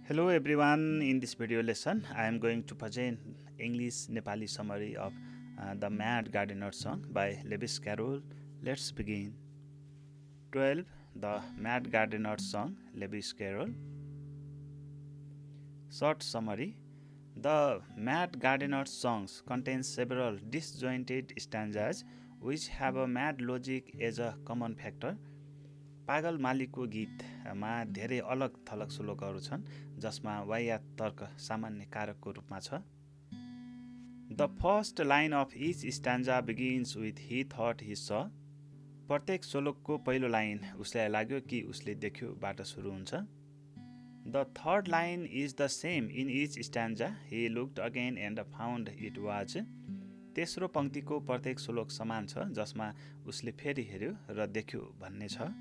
Hello everyone, in this video lesson I am going to present English Nepali summary of the Mad Gardener song by Lewis Carroll. Let's begin. 12. The Mad Gardener song, Lewis Carroll. Short summary. The Mad Gardener songs contains several disjointed stanzas which have a mad logic as a common factor. पागल मालीको गीतमा धेरै अलग थलग श्लोकहरू छन् जसमा वाहियात तर्क सामान्य कारकको रूपमा छ। The first line of each stanza begins with he thought he saw. प्रत्येक श्लोकको पहिलो लाइन उसलाई लाग्यो कि उसले देख्यो बाट सुरु हुन्छ। The third line is the same in each stanza. He looked again and found it was. तेस्रो पंक्तिको प्रत्येक श्लोक समान छ जसमा उसले फेरि हेर्यो र देख्यो भन्ने छ।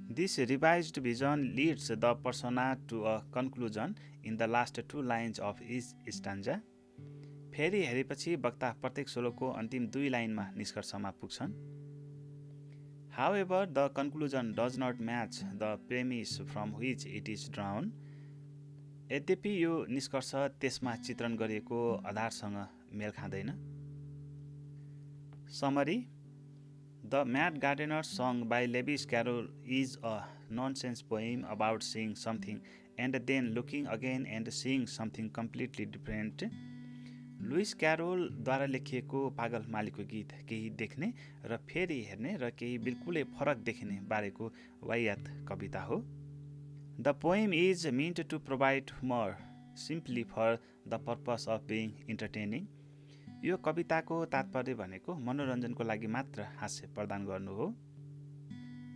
This revised vision leads the persona to a conclusion in the last two lines of each stanza. फेरि हेरेपछि वक्ता प्रत्येक श्लोकको अन्तिम दुई लाइनमा निष्कर्षमा पुग्छन्। However, the conclusion does not match the premise from which it is drawn. यद्यपि यो निष्कर्ष त्यसमा चित्रण गरिएको आधारसँग मेल खाँदैन। Summary. The Mad Gardener song by Lewis Carroll is a nonsense poem about seeing something and then looking again and seeing something completely different. Lewis क्यारोलद्वारा लेखिएको पागल मालीको गीत केही देख्ने र फेरि हेर्ने र केही बिल्कुलै फरक देखिने बारेको वाहियात कविता हो। The poem is meant to provide humor simply for the purpose of being entertaining. यो कविताको तात्पर्य भनेको मनोरञ्जनको लागि मात्र हास्य प्रदान गर्नु हो।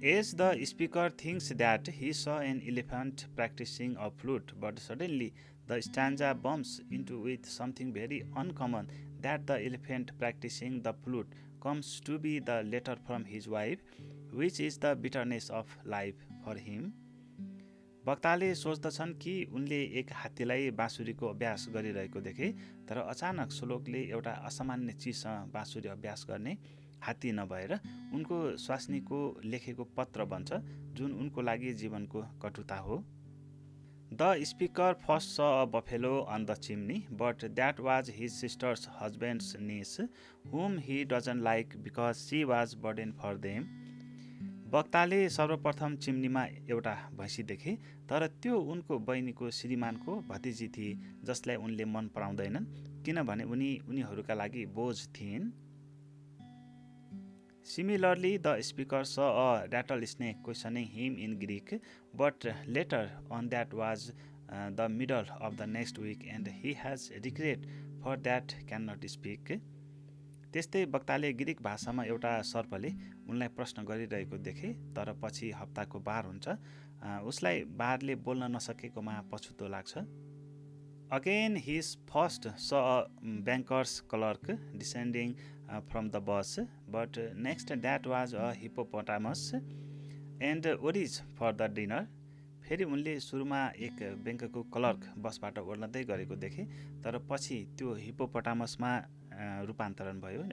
As the speaker thinks that he saw an elephant practicing a flute, but suddenly the stanza bumps into with something very uncommon, that the elephant practicing the flute comes to be the letter from his wife, which is the bitterness of life for him. वक्ताले सोच्दछन् कि उनले एक हात्तीलाई बाँसुरीको अभ्यास गरिरहेको देखे, तर अचानक श्लोकले एउटा असामान्य चिजसँग बाँसुरी अभ्यास गर्ने हात्ती नभएर उनको स्वास्नीको लेखेको पत्र बन्छ जुन उनको लागि जीवनको कटुता हो। The speaker first saw a buffalo on the chimney, but that was his sister's husband's niece, whom he doesn't like because she was burden for them. वक्ताले सर्वप्रथम चिम्नीमा एउटा भैँसी देखे, तर त्यो उनको बहिनीको श्रीमानको भतिजी थिए जसलाई उनले मन पराउँदैनन् किनभने उनीहरूका लागि बोझ थिइन्। Similarly, the speaker saw a rattlesnake questioning him in Greek, but later on that was the middle of the next week and he has regret for that cannot speak. त्यस्तै वक्ताले ग्रीक भाषामा एउटा सर्पले उनलाई प्रश्न गरिरहेको देखे, तर पछि हप्ताको बार हुन्छ उसलाई बारले बोल्न नसकेकोमा पछुतो लाग्छ। Again, his first saw a banker's clerk descending from the bus, but next that was a hippopotamus and orgies for the dinner. फेरि उनले सुरुमा एक ब्याङ्कको क्लर्क बसबाट ओर्लदै गरेको देखे, तर पछि त्यो हिप्पोपोटामसमा रूपान्तरण भयो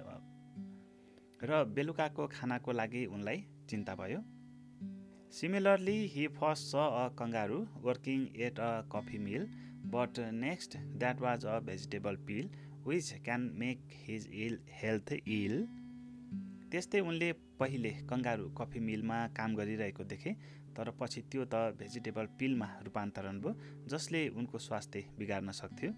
र बेलुकाको खानाको लागि उनलाई चिन्ता भयो। Similarly, he first saw a kangaroo working at a coffee mill, but next that was a vegetable peel which can make his health ill. त्यस्तै उनले पहिले कंगारू कफी मिलमा काम गरिरहेको देखे, तर पछि त्यो त भेजिटेबल पिलमा रूपान्तरण भयो जसले उनको स्वास्थ्य बिगार्न सक्थ्यो।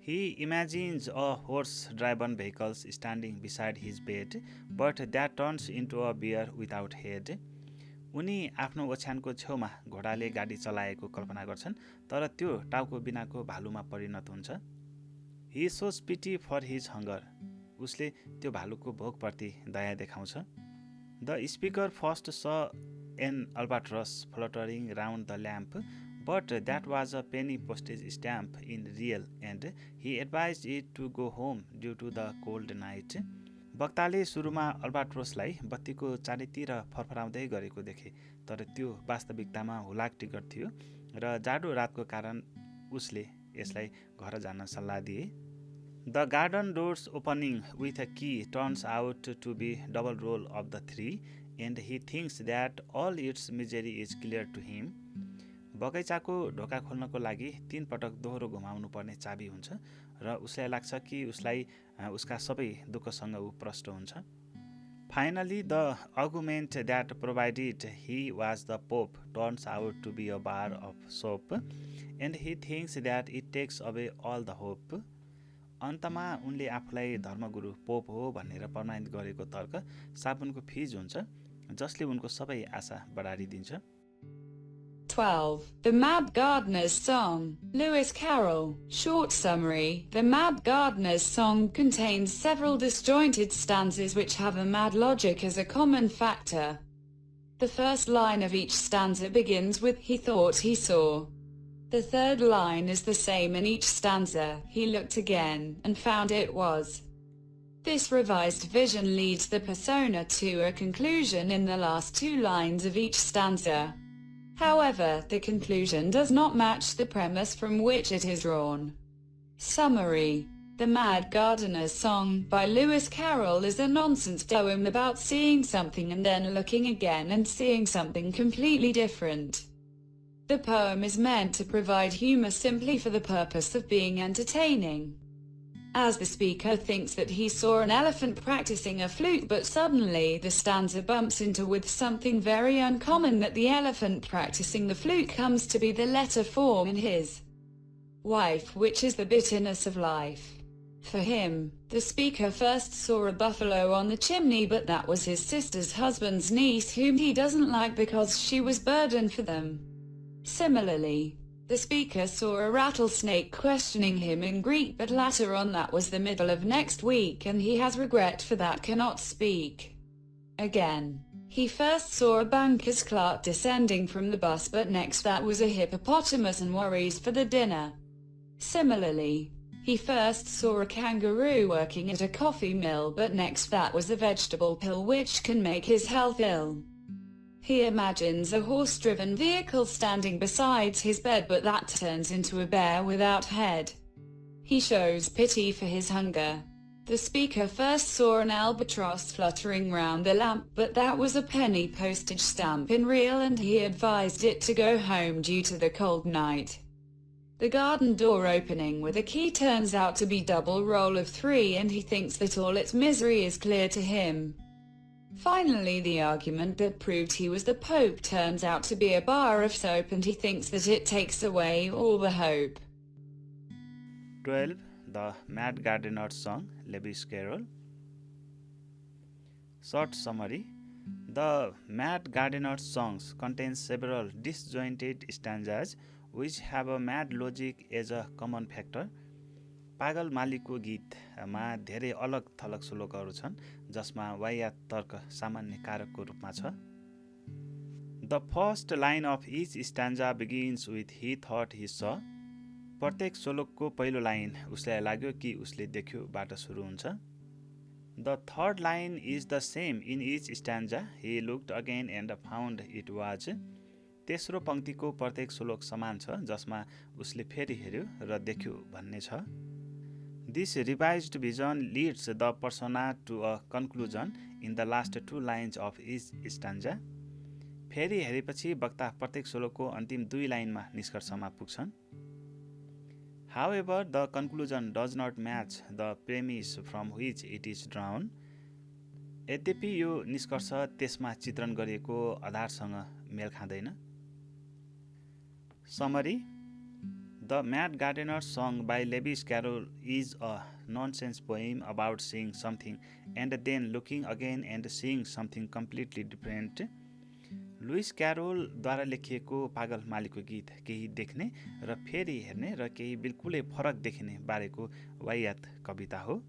He imagines a horse-driven vehicle standing beside his bed, but that turns into a bear without head. उनी आफ्नो ओछ्यानको छेउमा घोडाले गाडी चलाएको कल्पना गर्छन्, तर त्यो टाउको बिनाको भालुमा परिणत हुन्छ। He shows pity for his hunger. उसले त्यो भालुको भोकप्रति दया देखाउँछ। The speaker first saw an albatross fluttering round the lamp, but that was a penny postage stamp in real and he advised it to go home due to the cold night. वक्ताले सुरुमा अल्बाट्रोसलाई बत्तीको चारैतिर फरफराउँदै गरेको देखे, तर त्यो वास्तविकतामा हुलाक ticket थियो र जाडो रातको कारण उसले यसलाई घर जान सल्लाह दिए। The garden doors opening with a key turns out to be double roll of the three, and he thinks that all its misery is clear to him. बगैँचाको ढोका खोल्नको लागि 3 पटक दोहोरो घुमाउनु पर्ने चाबी हुन्छ र उसलाई लाग्छ कि उसलाई उसका सबै दुःखसँग ऊ प्रष्ट हुन्छ। Finally, the argument that provided he was the Pope turns out to be a bar of soap, and he thinks that it takes away all the hope. अन्तमा उनले आफूलाई धर्मगुरु पोप हो भनेर प्रमाणित गरेको तर्क साबुनको फिज हुन्छ जसले उनको सबै आशा बढारिदिन्छ। 12. The Mad Gardener's Song. Lewis Carroll. Short summary. The Mad Gardener's Song contains several disjointed stanzas which have a mad logic as a common factor. The first line of each stanza begins with "he thought he saw." The third line is the same in each stanza. He looked again and found it was. This revised vision leads the persona to a conclusion in the last 2 lines of each stanza. However, the conclusion does not match the premise from which it is drawn. Summary. The Mad Gardener's Song by Lewis Carroll is a nonsense poem about seeing something and then looking again and seeing something completely different. The poem is meant to provide humor simply for the purpose of being entertaining. As the speaker thinks that he saw an elephant practicing a flute, but suddenly the stanza bumps into with something very uncommon, that the elephant practicing the flute comes to be the letter form in his wife, which is the bitterness of life. For him, the speaker first saw a buffalo on the chimney, but that was his sister's husband's niece, whom he doesn't like because she was burden for them. Similarly, the speaker saw a rattlesnake questioning him in Greek, but later on that was the middle of next week and he has regret for that, cannot speak. Again, he first saw a banker's clerk descending from the bus, but next that was a hippopotamus and worries for the dinner. Similarly, he first saw a kangaroo working at a coffee mill, but next that was a vegetable pill which can make his health ill. He imagines a horse-driven vehicle standing beside his bed, but that turns into a bear without head. He shows pity for his hunger. The speaker first saw an albatross fluttering round the lamp, but that was a penny postage stamp in real, and he advised it to go home due to the cold night. The garden door opening with a key turns out to be double roll of 3, and he thinks that all its misery is clear to him. Finally, the argument that proved he was the Pope turns out to be a bar of soap, and he thinks that it takes away all the hope. 12. The Mad Gardener's Song, Lewis Carroll. Short summary. The Mad Gardener's Songs contains several disjointed stanzas which have a mad logic as a common factor. पागल मालीको गीतमा धेरै अलग थलग श्लोकहरू छन् जसमा वाहियात तर्क सामान्य कारकको रूपमा छ। The first line of each stanza begins with he thought he saw. प्रत्येक श्लोकको पहिलो लाइन उसलाई लाग्यो कि उसले देख्यो बाट सुरु हुन्छ। The third line is the same in each stanza. He looked again and found it was. तेस्रो पंक्तिको प्रत्येक श्लोक समान छ जसमा उसले फेरि हेर्यो र देख्यो भन्ने छ। This revised vision leads the persona to a conclusion in the last 2 lines of each stanza. फेरि हेरेपछि वक्ता प्रत्येक श्लोकको अन्तिम 2 लाइनमा निष्कर्षमा पुग्छन्। However, the conclusion does not match the premise from which it is drawn. यद्यपि यो निष्कर्ष त्यसमा चित्रण गरिएको आधारसँग मेल खाँदैन। Summary. The Mad Gardener's Song by Lewis Carroll is a nonsense poem about seeing something and then looking again and seeing something completely different. Lewis क्यारोलद्वारा लेखिएको पागल मालीको गीत केही देख्ने र फेरि हेर्ने र केही बिल्कुलै फरक देखिने बारेको वाहियात कविता हो।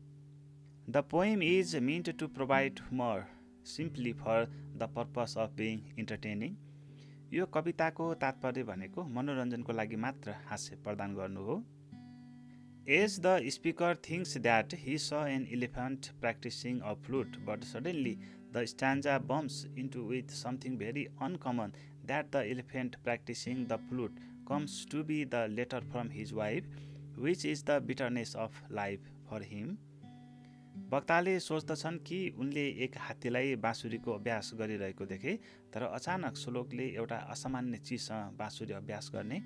The poem is meant to provide humor simply for the purpose of being entertaining. यो कविताको तात्पर्य भनेको मनोरञ्जनको लागि मात्र हास्य प्रदान गर्नु हो। As the speaker thinks that he saw an elephant practicing a flute, but suddenly the stanza bumps into with something very uncommon, that the elephant practicing the flute comes to be the letter from his wife, which is the bitterness of life for him. वक्ताले सोच्दछन् कि उनले एक हात्तीलाई बाँसुरीको अभ्यास गरिरहेको देखे, तर अचानक श्लोकले एउटा असामान्य चिजसँग बाँसुरी अभ्यास गर्ने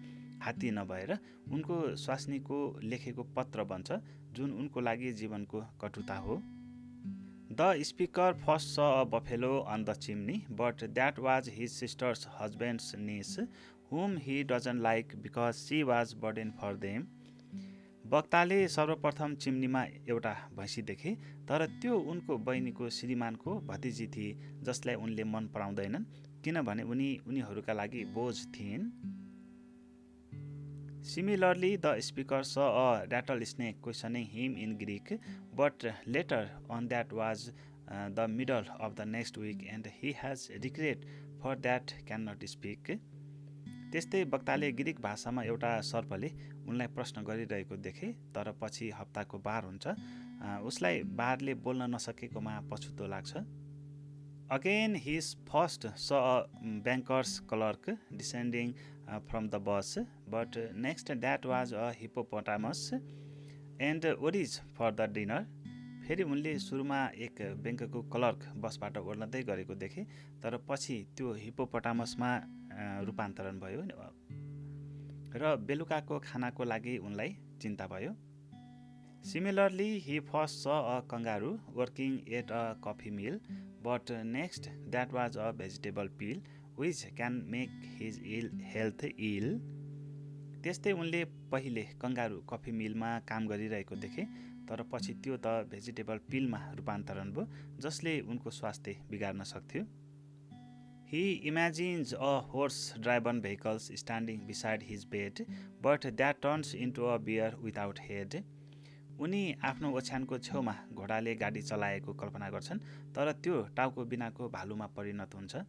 हात्ती नभएर उनको स्वास्नीको लेखेको पत्र बन्छ, जुन उनको लागि जीवनको कटुता हो। The speaker first saw a buffalo on the chimney, but that was his sister's husband's niece, whom he doesn't like because she was burden for them. वक्ताले सर्वप्रथम चिम्नीमा एउटा भैँसी देखे, तर त्यो उनको बहिनीको श्रीमानको भतिजी थिए, जसलाई उनले मन पराउँदैनन् किनभने उनीहरूका लागि बोझ थिइन्। Similarly, the speaker saw a rattlesnake questioning him in Greek, but later on that was the middle of the next week and he has regret for that cannot speak. त्यस्तै वक्ताले ग्रीक भाषामा एउटा सर्पले उनलाई प्रश्न गरिरहेको देखे, तर पछि हप्ताको बार हुन्छ, उसलाई बारले बोल्न नसकेकोमा पछुतो लाग्छ। Again, his first saw a banker's clerk descending from the bus, but next that was a hippopotamus and orgies for the dinner. फेरि उनले सुरुमा एक ब्याङ्कको क्लर्क बसबाट ओर्लदै गरेको देखे, तर पछि त्यो हिप्पोपोटामसमा रूपान्तरण भयो र बेलुकाको खानाको लागि उनलाई चिन्ता भयो। Similarly, he first saw a kangaroo working at a coffee mill, but next that was a vegetable peel which can make his health ill. त्यस्तै उनले पहिले कंगारू कफी मिलमा काम गरिरहेको देखे, तर पछि त्यो त भेजिटेबल पिलमा रूपान्तरण भयो, जसले उनको स्वास्थ्य बिगार्न सक्थ्यो। He imagines a horse-driven vehicle standing beside his bed, but that turns into a bear without head. उनी आफ्नो ओछ्यानको छेउमा घोडाले गाडी चलाएको कल्पना गर्छन्, तर त्यो टाउको बिनाको भालुमा परिणत हुन्छ।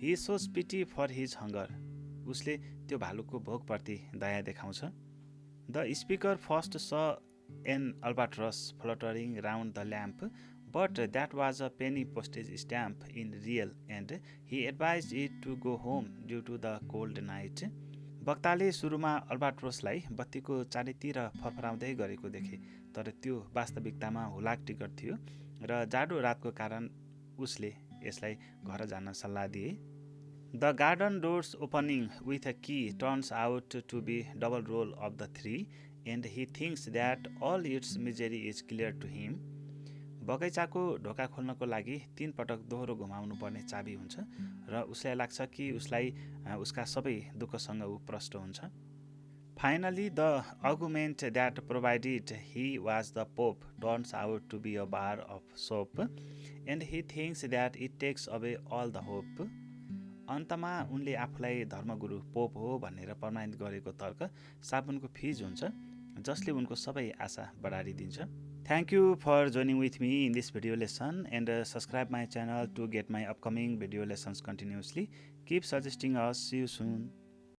He shows pity for his hunger. उसले त्यो भालुको भोकप्रति दया देखाउँछ। The speaker first saw an albatross fluttering round the lamp, but that was a penny postage stamp in real and he advised it to go home due to the cold night. वक्ताले सुरुमा अल्बाट्रोसलाई बत्तीको चारैतिर फरफराउँदै गरेको देखे, तर त्यो वास्तविकतामा हुलाक ticket थियो र जाडो रातको कारण उसले यसलाई घर जान सल्लाह दिए। The garden doors opening with a key turns out to be double roll of the three and he thinks that all its misery is clear to him. बगैँचाको ढोका खोल्नको लागि 3 पटक दोहोरो घुमाउनु पर्ने चाबी हुन्छ र उसलाई लाग्छ कि उसलाई उसका सबै दुःखसँग ऊ प्रष्ट हुन्छ। Finally, the argument that provided he was the Pope turns out to be a bar of soap and he thinks that it takes away all the hope. अन्तमा उनले आफूलाई धर्मगुरु पोप हो भनेर प्रमाणित गरेको तर्क साबुनको फिज हुन्छ, जसले उनको सबै आशा बढारिदिन्छ। Thank you for joining with me in this video lesson and subscribe my channel to get my upcoming video lessons continuously. Keep suggesting us. See you soon.